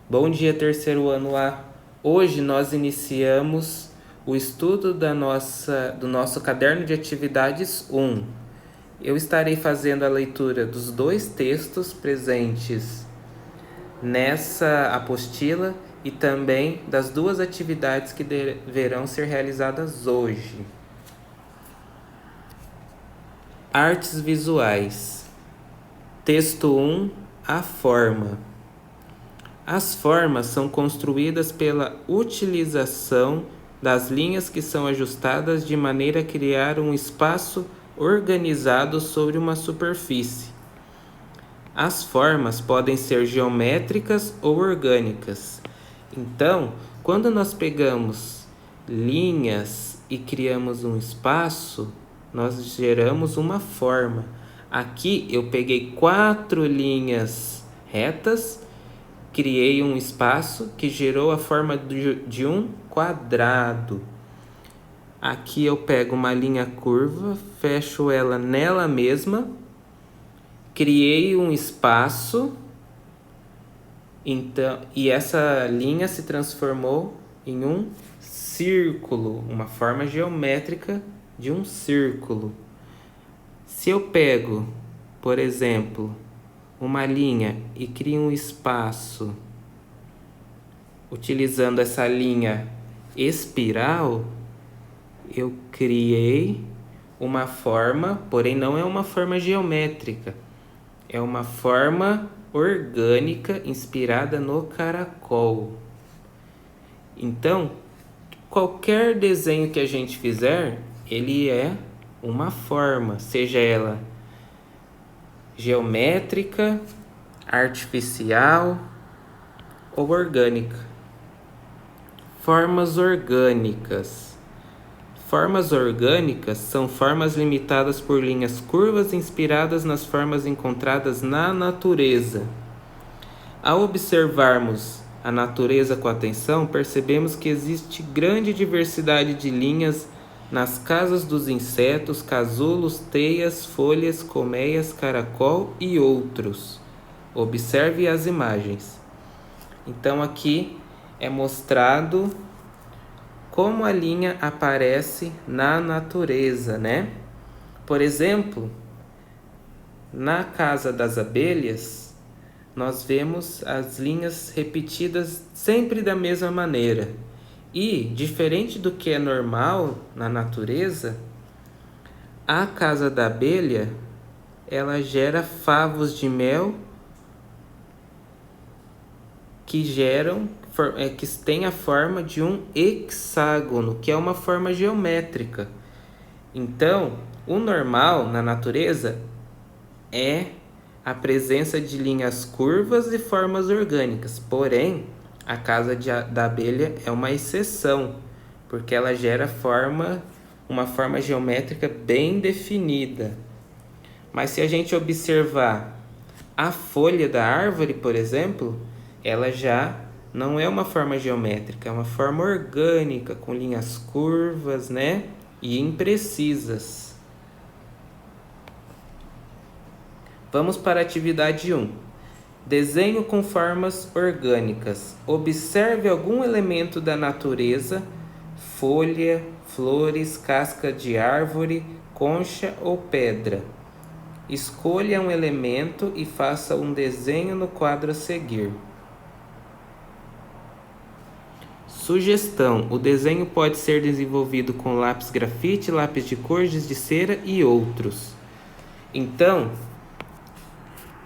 Bom dia, terceiro ano A. Hoje nós iniciamos o estudo do nosso caderno de atividades 1. Eu estarei fazendo a leitura dos dois textos presentes nessa apostila e também das duas atividades que deverão ser realizadas hoje. Artes visuais. Texto 1, a forma. As formas são construídas pela utilização das linhas que são ajustadas de maneira a criar um espaço organizado sobre uma superfície. As formas podem ser geométricas ou orgânicas. Então, quando nós pegamos linhas e criamos um espaço, nós geramos uma forma. Aqui eu peguei 4 linhas retas, criei um espaço que gerou a forma de um quadrado. Aqui eu pego uma linha curva, fecho ela nela mesma, criei um espaço, então, e essa linha se transformou em um círculo, uma forma geométrica de um círculo. Se eu pego, por exemplo, uma linha e crio um espaço utilizando essa linha espiral, eu criei uma forma, porém não é uma forma geométrica, é uma forma orgânica inspirada no caracol. Então, qualquer desenho que a gente fizer, ele é uma forma, seja ela geométrica, artificial ou orgânica. Formas orgânicas. Formas orgânicas são formas limitadas por linhas curvas inspiradas nas formas encontradas na natureza. Ao observarmos a natureza com atenção, percebemos que existe grande diversidade de linhas nas casas dos insetos, casulos, teias, folhas, colmeias, caracol e outros. Observe as imagens. Então aqui é mostrado como a linha aparece na natureza, né? Por exemplo, na casa das abelhas, nós vemos as linhas repetidas sempre da mesma maneira. E, diferente do que é normal na natureza, a casa da abelha, ela gera favos de mel que tem a forma de um hexágono, que é uma forma geométrica. Então, o normal na natureza é a presença de linhas curvas e formas orgânicas. Porém, a casa da abelha é uma exceção, porque ela gera uma forma geométrica bem definida. Mas se a gente observar a folha da árvore, por exemplo, ela já não é uma forma geométrica, é uma forma orgânica, com linhas curvas, né? E imprecisas. Vamos para a atividade 1. Desenho com formas orgânicas. Observe algum elemento da natureza, folha, flores, casca de árvore, concha ou pedra. Escolha um elemento e faça um desenho no quadro a seguir. Sugestão: o desenho pode ser desenvolvido com lápis grafite, lápis de cor, giz de cera e outros. Então,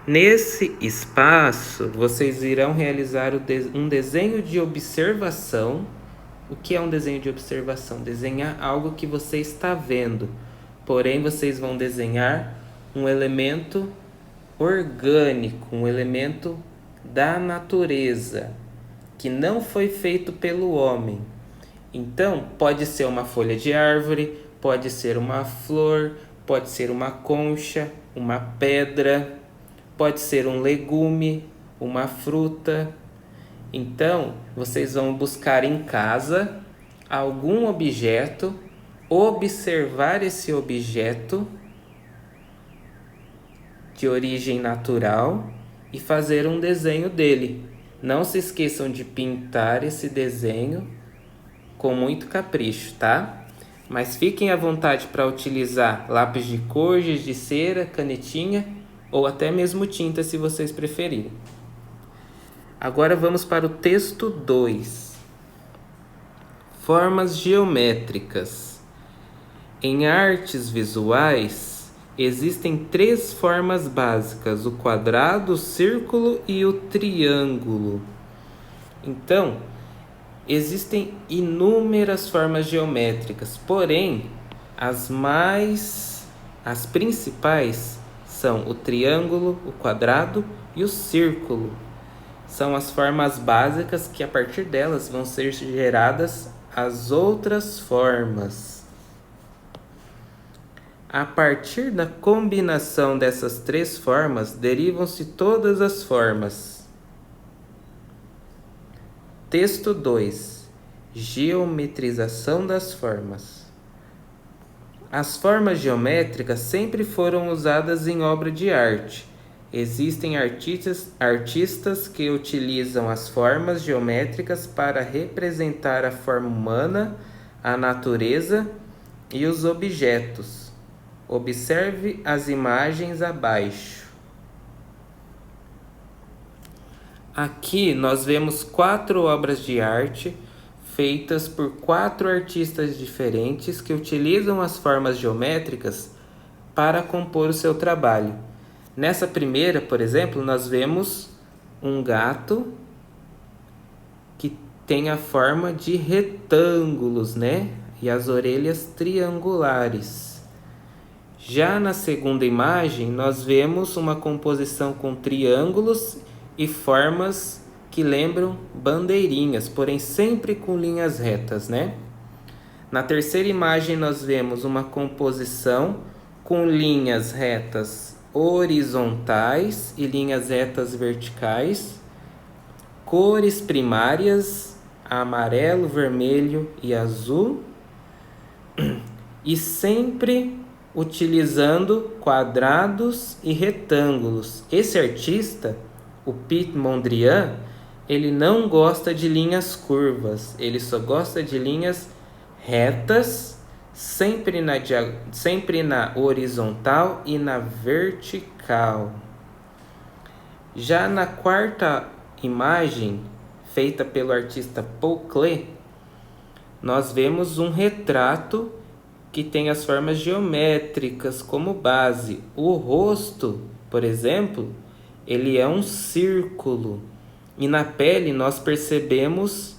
nesse espaço, vocês irão realizar um desenho de observação. O que é um desenho de observação? Desenhar algo que você está vendo. Porém, vocês vão desenhar um elemento orgânico, um elemento da natureza, que não foi feito pelo homem. Então, pode ser uma folha de árvore, pode ser uma flor, pode ser uma concha, uma pedra, pode ser um legume, uma fruta. Então, vocês vão buscar em casa algum objeto, observar esse objeto de origem natural e fazer um desenho dele. Não se esqueçam de pintar esse desenho com muito capricho, tá? Mas fiquem à vontade para utilizar lápis de cor, giz de cera, canetinha ou até mesmo tinta, se vocês preferirem. Agora vamos para o texto 2. Formas geométricas. Em artes visuais, existem 3 formas básicas: o quadrado, o círculo e o triângulo. Então, existem inúmeras formas geométricas, porém, as principais são o triângulo, o quadrado e o círculo. São as formas básicas que, a partir delas, vão ser geradas as outras formas. A partir da combinação dessas 3 formas, derivam-se todas as formas. Texto 2. Geometrização das formas. As formas geométricas sempre foram usadas em obra de arte. Existem artistas que utilizam as formas geométricas para representar a forma humana, a natureza e os objetos. Observe as imagens abaixo. Aqui nós vemos 4 obras de arte feitas por 4 artistas diferentes que utilizam as formas geométricas para compor o seu trabalho. Nessa primeira, por exemplo, nós vemos um gato que tem a forma de retângulos, né? E as orelhas triangulares. Já na segunda imagem, nós vemos uma composição com triângulos e formas que lembram bandeirinhas, porém sempre com linhas retas, né? Na terceira imagem, nós vemos uma composição com linhas retas horizontais e linhas retas verticais, cores primárias, amarelo, vermelho e azul, e sempre utilizando quadrados e retângulos. Esse artista, o Piet Mondrian, ele não gosta de linhas curvas, ele só gosta de linhas retas, sempre na horizontal e na vertical. Já na quarta imagem, feita pelo artista Paul Klee, nós vemos um retrato que tem as formas geométricas como base. O rosto, por exemplo, ele é um círculo. E na pele nós percebemos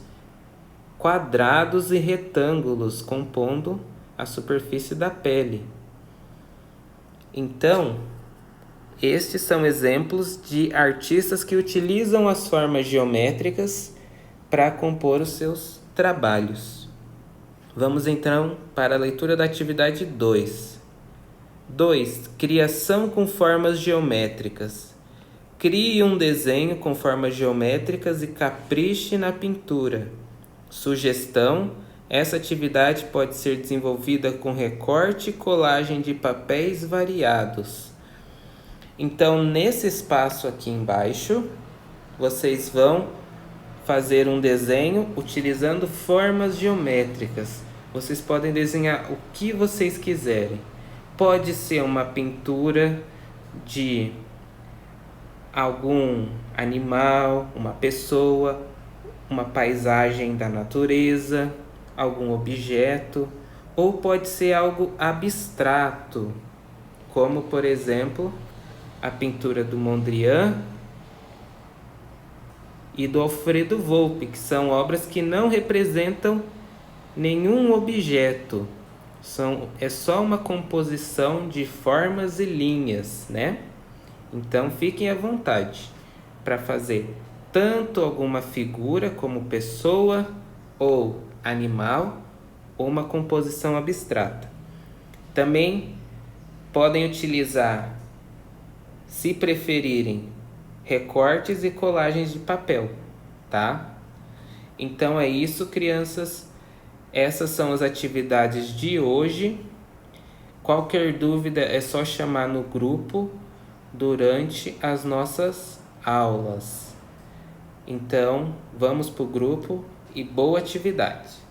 quadrados e retângulos compondo a superfície da pele. Então, estes são exemplos de artistas que utilizam as formas geométricas para compor os seus trabalhos. Vamos então para a leitura da atividade 2. 2. Criação com formas geométricas. Crie um desenho com formas geométricas e capriche na pintura. Sugestão: essa atividade pode ser desenvolvida com recorte e colagem de papéis variados. Então, nesse espaço aqui embaixo, vocês vão fazer um desenho utilizando formas geométricas. Vocês podem desenhar o que vocês quiserem. Pode ser uma pintura de algum animal, uma pessoa, uma paisagem da natureza, algum objeto, ou pode ser algo abstrato, como, por exemplo, a pintura do Mondrian e do Alfredo Volpi, que são obras que não representam nenhum objeto. É só uma composição de formas e linhas, né? Então fiquem à vontade para fazer tanto alguma figura como pessoa ou animal, ou uma composição abstrata. Também podem utilizar, se preferirem, recortes e colagens de papel, tá? Então é isso, crianças. Essas são as atividades de hoje. Qualquer dúvida é só chamar no grupo durante as nossas aulas. Então, vamos para o grupo e boa atividade!